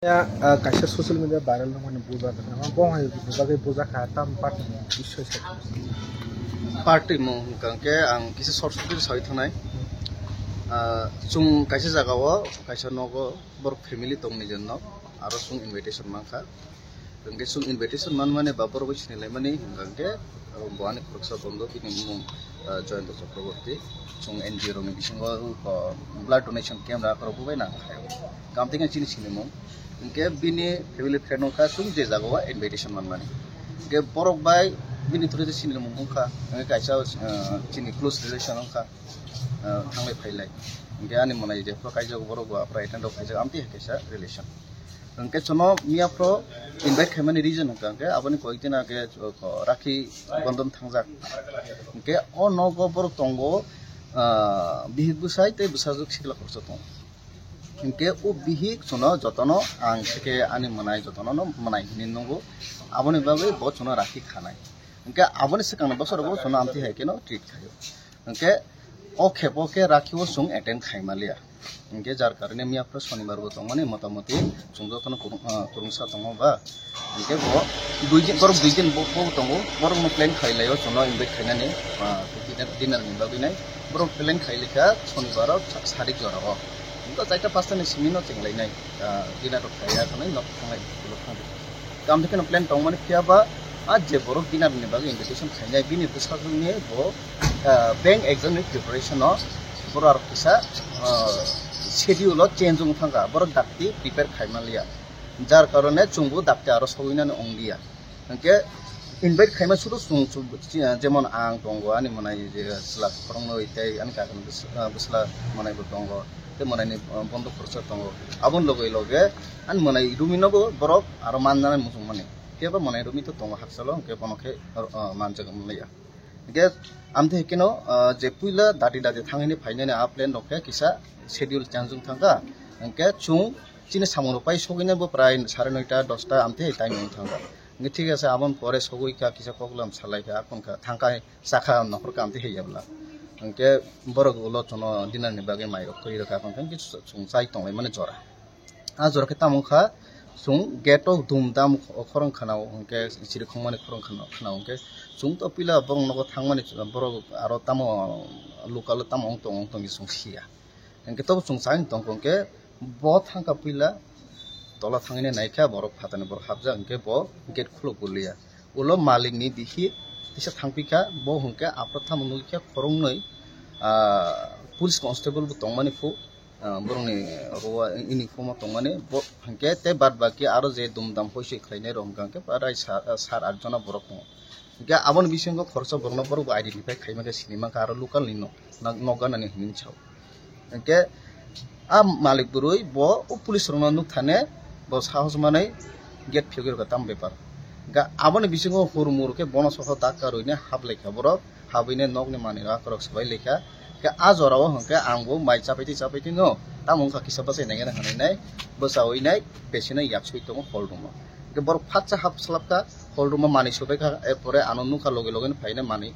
Ya, kaisa social media viral naman ng buza ka naman kung ay bagay buza ka tam part mo issue sa party mo kangke ang kisa short video sai thanai chung kaisa jaga o kaisa nogo bor family tong ni jonno aro chung invitation mangka kangke chung invitation mane babor bai sinilai mane kangke boane kuruksa bondo bini mum join to chakraborty chung NGO rong bisingo blood donation camp ra karo bubai na kamtinga chini chini mum ke bini family friend ka chung je jaga invitation mane ke borok bai bini thuri de sinil mum ka kaisa chini close relation ka thanglai phailai ke ani monai je pro kaisa borok wa pra attend of kaisa amti kaisa relation ke chono mia pro invite khaimani reason ka ke abani koitina ke rakhi bandhan thangjak ke o nogo borok tongo bihik busai te busajuk sikla korso tong ke o bihik chono jotono ang ke ani manai jotono no manai ninungo aboni bagai bo chono rakhi khanai ke aboni sikang bosor bo chono amti hai ke no treat khayo ke o khepo ke rakhi o sung attend khaimalia ke jar karone mi apro shonibar bo tongmani motamoti chungdo tono kurungsa tongo ba ke bo duijin bo tongo borok no plan khailayo chono invite khainani dinner ni bagai nai borok plan khailika shonibar sadik jorao तो चाइटा pasta ने सिमिनो चिंगलाई नाइ दिना तो खाया खनै न खनै काम देखे न प्लान टंग माने फियाबा आज जे बरो दिना ने बागे इनविटेशन खाइनाय बिनि बुसाजोंनि बो बैंक एग्जाम नि प्रिपरेशन न बरो आर किसा शेड्यूल चेंज जों थांगा बरो दाक्ति प्रिपेयर खाइमालिया जार कारणे चुंबु दाक्ति आरो सविना ने अंगिया के इनभाइट खाइमा सुरु सुं जेमन आं दंगो आनि मनाय जे स्ला खरंनो इताय आनि कागन बुसला मनाय बो दंगो ते मनायनि बन्द खरसा दंगो आबन लगे लगे आन मनाय रुमिनबो बरक आरो माननाय मुसुं माने केबा मनाय रुमि तो दंगो हाकसालो के बनखे मानजग मलैया के आमथे केनो जे पुइला दादि थांगिनि फाइनाने आ प्लान रखे किसा शेड्यूल चांजुं थांगा के चुं चिने सामनो पाइ सगिने बो प्राय 9:30 10टा आमथे टाइम थांगा ठीक আছে आबन परे सगुइका किसा प्रब्लेम सालाइका आखनका थांकाय साखा नखर कामते हेयाब्ला अंके बरग उलो चनो दिनार नि बागे माइरो करि रखा खन कि सुं साइ तंलाय माने जरा आ जरा के तामुखा सुं गेट अफ धुमधाम खरं खानाव अंके सिरि खंमाने खरं खानाव अंके सुं तो पिला बरं नगो थांमाने बरग आरो तामो लोकाल तामो तंग सुं सिया अंके तो सुं साइ तंग अंके ब थांका पिला तला थांगिने नायखा बरफ फाताने बरफ हाबजा अंके बो गेट खुलो गुलिया उलो मालिक नि दिहि तिसा थांपिका बो हंके आपथा मनुखिया खरंनै पुलिस कांस्टेबल बो तंगमानि फु बरंनि रोवा इउनिफर्म तंगमानि बो हंके ते बाद बाकी आरो जे दुमदाम होइसे खैने रंगांके प्राय 7-8 जना बरफ दङ के आबन बिसंगो खरसा बरना बरफ आइडेन्टिफाइ खाइमाके सिनेमा का आरो लोकल नि नगानानि हिनसाव के आ मालिक बुरुइ बो पुलिस रंना नुक थाने बो साहस माने गेट फिगर का ताम बेपार गा आबन बिसिङो हुरमुर के बनसख ताका रइने हाबलेखा बरक हाबैने नगनि माने रा करक सबाय लेखा के आजराव हंके आंगो माइ चापाइति न तामंखा किसा बसाय नाय हानाय बसावैनाय पेसेना याक्सुइ दङ हलदङ के बर फाच्चा हाब स्लाबका हलदङ माने सबायखा एपरे आनन्दखा लगे लगे फाइने माने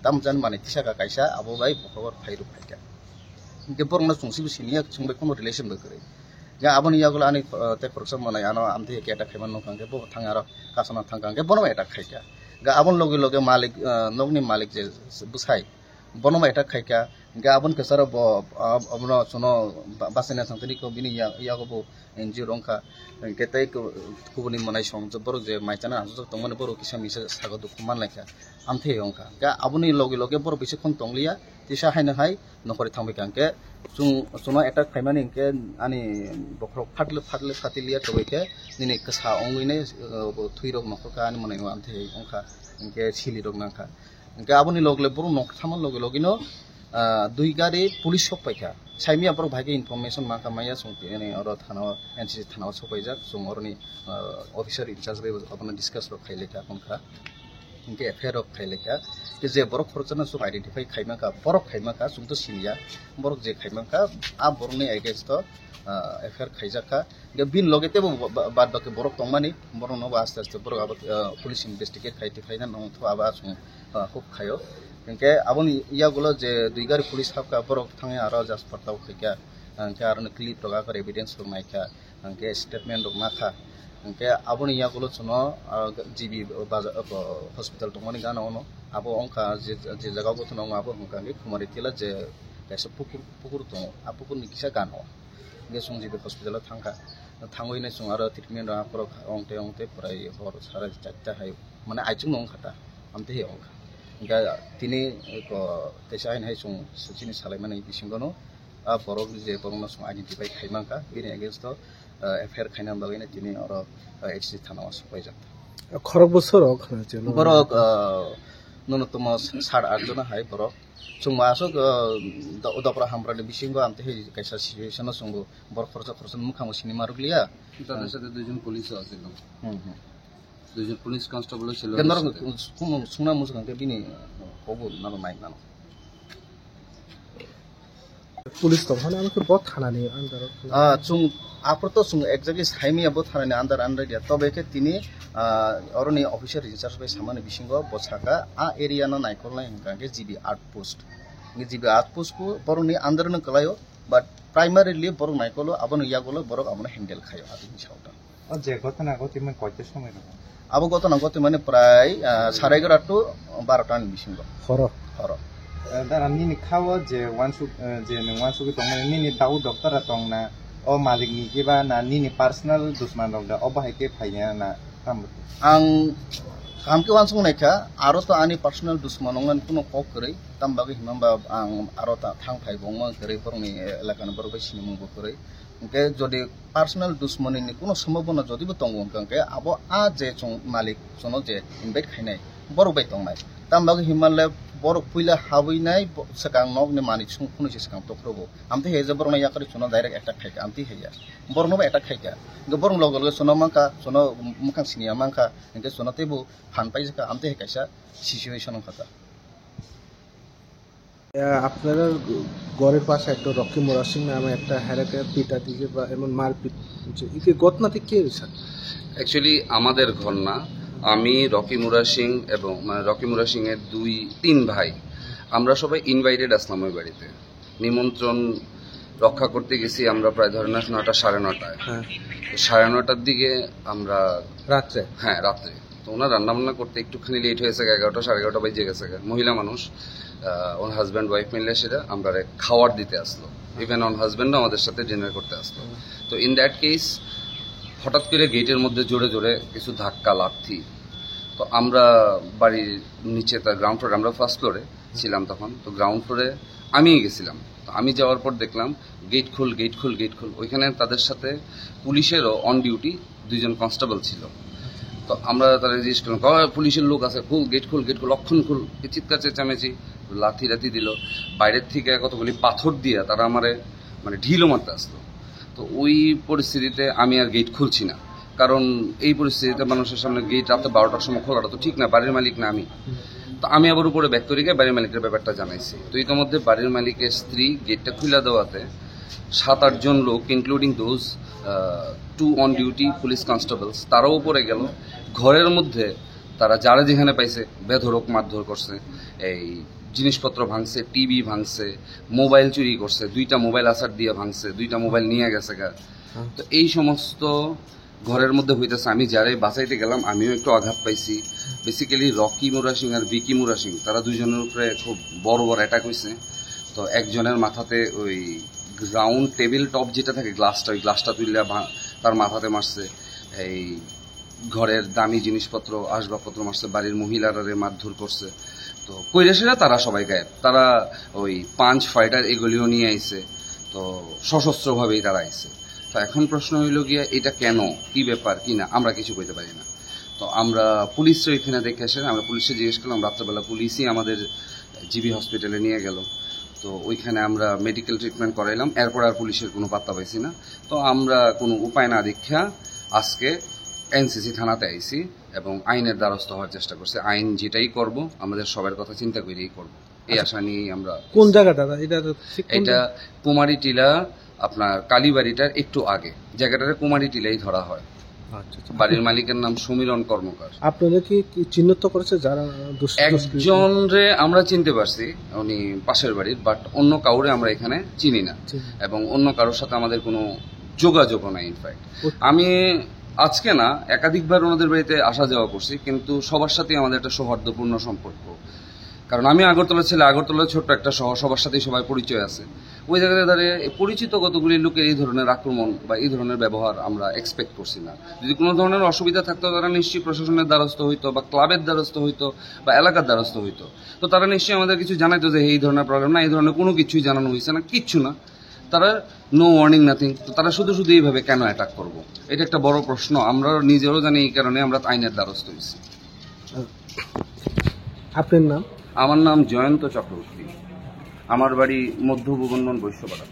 तामजान माने तिसाका कायसा आबोबाय बखबर फाइरु फाइका के बरना सुंसिबो सिनिया सुंबाय कोनो रिलेशन बो करे या आबन यागुला आनि ते खरसा मनाय आनो आमथे के एटा खायमान नखांगे बो थांगार कासना थांगांगे बनवा एटा खायका गा आबन लगे लगे मालिक नगनि मालिक जे बुसाय बनवा एटा खायका गा आबन केसर बो आबन सुनो बासेना थांतनि को बिनि यागो बो एनजिओ रंखा केतै कुबनि मनाय सं जबर जे माइचाना आजो तंगमने बरो किसा मिसे सागो दुख मानलायका आमथे यंखा गा आबनि लगे लगे बरो बिसे खन तंगलिया तिसा हायनो हाय नखरि थांबायकांके सुनो एटा खायमानि के आनि बखर फाटले फाटिलिया तबैके दिनै कसा अंगैने थुइरक नखरका आनि मनाय आमथे अंखा के सिलि रक नाखा के आबनि लगले बरो नखथामन लगे लगेनो दुइ गारि पुलिस सपायखा साइमिया बरो भागे इनफरमेशन माका माया संतिने अर थानाव एनसीसी थानाव सपायजा सुमरनि अफिसर इनचार्ज बे अपन डिस्कस रो खाइलेखा खनखा के एफेयर अफ खाइलेखा के जे बरक खरचना सु आइडेंटिफाई खाइमाका बरक खाइमाका सुंतो सिनिया बरक जे खाइमाका आ बरकनि एगेन्स्ट एफेयर खाइजाका के बिन लगेते बाद बाके बरक तंगमानि बरक न आस्ते आस्ते बरक आबा पुलिस इनभेस्टिगेट खाइते खाइना नंथ आबा सुं खुब खायो के आबन यागुलो जे दुइगारि पुलिस हाबका बरक थांगे आरो जास पटाव खैका के आरो क्लिप टगा कर evidence Nykaa hingke statement rok makha hingke aboni yagulo chuno jibi hospital tongmani gana ono abo ongka je jaga go tuno abo hingka ni khumari tila je kaisa pukur tongo a pukur ni kisa gano hingke sung jibi hospital thangka thangoi na sung aro treatment ra porok ongte prai hor sara chatta hai mane aichung nong khata amte he ongka hingka tini ko tesa hain hai sung sini salai mane bisingono a borok je borok na sung identify khaimangka bini against to FIR খাইনাম বাগাইনা তিনি আর HC থানা সবাই যান খরক বছর বরক ন্যূনতম 8.5 জন high বরক সুংমা আসক দপরা হামরানি বিসিঙ্গ আমতে হে কাইসা situation সঙ্গ বর খরচ মুখামো cinema রুগলিয়া তাদের সাথে দুইজন পুলিশও আছিল দুইজন পুলিশ কনস্টেবল ছিল কেনর সুংনা মুসকানকে বিনি কবু নানো নাই নানো পুলিশ তখন আমাকে বত থানানি আন্দার chung aproto chung exactly saimi abo thanani under dia tobe ke tini oroni officer register bai samane bisingo bochaka a area no naikolnai hingke GB outpost ni GB outpost ko boroni under no kalayo but primarily borok naikolo abono yagolo borok abono handle khayo adi bisauta যে ঘটনা ঘটিমান কয়টার সময় abo gotona goti mane pray 11:30 to 12:00 ni bisingo হর দাঁড়া নিনি খাওয়া যে ওয়ানসুক যে ওয়ানসুক তং মানে নিনি দাউ ডক্টরা তং না ও মালিক নি কিবা না নিনি পার্সোনাল দুশ্মন রং দা অবাহাইকে ফাইনা না কাম ang kamke wansung naika aro to ani personal dusmanongan kuno kok kore tambagi himamba ang aro ta thang phai bongma kore porni elakan borbai sinimung bo kore ke jodi personal dusmani ni kuno sambhabona jodi bo tongong kangke abo a je chung malik sono je invite khainai borbai tongnai tambagi himalle borok puila habuinai sakang nog ni manik sung kuno se sakang tokrobo amte heje borona yakari sono direct attack khaika amti heya borno ba attack khaika ge borong logol sono mangka sono mukang sinia mangka engke sono tebu phan pai jaka amte he kaisa situation khata আপনারা ঘরের পাশে একটা Rocky মোরা সিং নামে একটা হেরাকে পিটা দিয়েছে বা এমন মারপিট হচ্ছে একে ঘটনাতে কে হয়েছে অ্যাকচুয়ালি আমাদের ঘর না আমি রকি মুরা সিং এবং রকি মুরা সিং এর 2-3 ভাই আমরা সবাই ইনভাইটেড আসলাম ওই বাড়িতে নিমন্ত্রণ রক্ষা করতে গেছি আমরা প্রায় ধরে না 9টা 9:30 হ্যাঁ 9:30টার দিকে আমরা রাত্রে রাত্রে তো ওনার রান্নাবান্না করতে একটুখানি লেট হয়েছে 11টা 11:30 বেজে গেছে মহিলা মানুষ ওর হাজব্যান্ড ওয়াইফ মিলে সেটা আমরা খাওয়ার দিতে আসলো ইভেন ওর হাজব্যান্ডও আমাদের সাথে ডিনার করতে আসলো তো ইন দ্যাট কেস হঠাৎ করে গেটের মধ্যে জোরে জোরে কিছু ধাক্কা লাথি তো আমরা বাড়ির নিচে তার গ্রাউন্ড ফ্লোরে আমরা ফার্স্ট ফ্লোরে ছিলাম তখন তো গ্রাউন্ড ফ্লোরে আমিই গেছিলাম তো আমি যাওয়ার পর দেখলাম গেট খুল ওইখানে তাদের সাথে পুলিশেরও অন ডিউটি 2জন কনস্টেবল ছিল তো আমরা তারা জিজ্ঞেস করলাম পুলিশের লোক আছে গেট খুল অক্ষণ খুল চিৎকার চেঁচামেচি লাথি দিল বাইরের থেকে কতগুলি পাথর দিয়ে তারা আমারে মানে ঢিলও মারতে আসলো তো ওই পরিস্থিতিতে আমি আর গেট খুলছি না কারণ এই পরিস্থিতিতে মানুষের সামনে গেট রাতে 12টার সময় খোলাটা তো ঠিক না বাড়ির মালিক না আমি তো আমি আবার উপরে ব্যাক করে গিয়ে বাড়ির মালিকের ব্যাপারটা জানাইছি তো ইতিমধ্যে বাড়ির মালিকের স্ত্রী গেটটা খুলে দেওয়াতে 7-8 জন লোক including those 2 on duty police constables তারাও উপরে গেল ঘরের মধ্যে তারা যারা যেখানে পাইছে বেধড়ক মারধর করছে এই জিনিসপত্র ভাঙছে টিভি ভাঙছে মোবাইল চুরি করছে 2টা মোবাইল আসার দিয়ে ভাঙছে 2টা মোবাইল নিয়ে গেছে তো এই সমস্ত ঘরের মধ্যে হইতেছে আমি যারে বাঁচাইতে গেলাম আমিও একটু আঘাত পাইছি বেসিক্যালি রকি মুরা সিং আর ভিকি মুরা সিং তারা দুজনের উপরে খুব বড় অ্যাটাক হয়েছে তো একজনের মাথাতে ওই গ্রাউন্ড টেবিল টপ যেটা থাকে ওই গ্লাসটা তুললে তার মাথাতে মারছে এই ঘরের দামি জিনিসপত্র আসবাবপত্র মারছে বাড়ির মহিলারা মারধর করছে তো কৈরাসীরা তারা সবাই গায়েব তারা ওই পাঞ্চ ফাইটার এগুলিও নিয়ে আইছে তো সশস্ত্রভাবেই তারা আইছে তো এখন প্রশ্ন হইল গিয়া এটা কেন কি ব্যাপার কি না আমরা কিছু কইতে পারি না তো আমরা পুলিশরা এখানে দেখে আসেন আমরা পুলিশে জিজ্ঞেস করলাম রাত্রেবেলা পুলিশই আমাদের জিবি হসপিটালে নিয়ে গেল তো ওইখানে আমরা মেডিকেল ট্রিটমেন্ট করাইলাম এরপর আর পুলিশের কোনো পাত্তা পাইছি না তো আমরা কোনো উপায় না দীক্ষা আজকে এনসিসি থানাতে আইছি এবং আইনের দ্বারস্থ হওয়ার চেষ্টা করছে আইন যেটাই করব আমাদের সবার কথা চিন্তা করেই করব এই আশা নিয়েই আমরা কোন জায়গাটা এটা কুমারী টিলা আপনার কালীবাড়িটার একটু আগে জায়গাটাতে কুমারী টিলাই ধরা হয় বাড়ির মালিকের নাম সমীরণ কর্মকার আপনারা কি চিহ্নিত করেছে যারা একজন রে আমরা চিনতে পারছি উনি পাশের বাড়ির বাট অন্য কাউরে আমরা এখানে চিনি না এবং অন্য কারোর সাথে আমাদের কোনো যোগাযোগও নাই। ইনফ্যাক্ট আমি আজকে না একাধিকবার ওনাদের বাড়িতে আসা যাওয়া করছি, কিন্তু সবার সাথেই আমাদের একটা সৌহার্দ্যপূর্ণ সম্পর্ক। কারণ আমি আগরতলা ছেলে, আগরতলার ছোট্ট একটা শহর, সবার সাথেই সবাই পরিচয় আছে। ওই জায়গাতে দাঁড়িয়ে পরিচিত কতগুলি লোকের এই ধরনের আক্রমণ বা এই ধরনের ব্যবহার আমরা এক্সপেক্ট করছি না। যদি কোনো ধরনের অসুবিধা থাকতো তারা নিশ্চয়ই প্রশাসনের দ্বারস্থ হইতো বা ক্লাবের দ্বারস্থ হইতো বা এলাকার দ্বারস্থ হইতো। তো তারা নিশ্চয়ই আমাদের কিছু জানাইতো যে এই ধরনের প্রবলেম না, এই ধরনের কোনো কিছুই জানানো হয়েছে না, কিচ্ছু না। তারা নো ওয়ার্নিং নাথিং। তো তারা শুধু শুধু এইভাবে কেন অ্যাটাক করবো, এটা একটা বড় প্রশ্ন। আমরা নিজেরও জানি, এই কারণে আমরা আইনের দ্বারস্থ হয়েছি। আপনার নাম? আমার নাম জয়ন্ত চক্রবর্তী, আমার বাড়ি মধ্য ভুবনবন বৈশ্যপাড়া।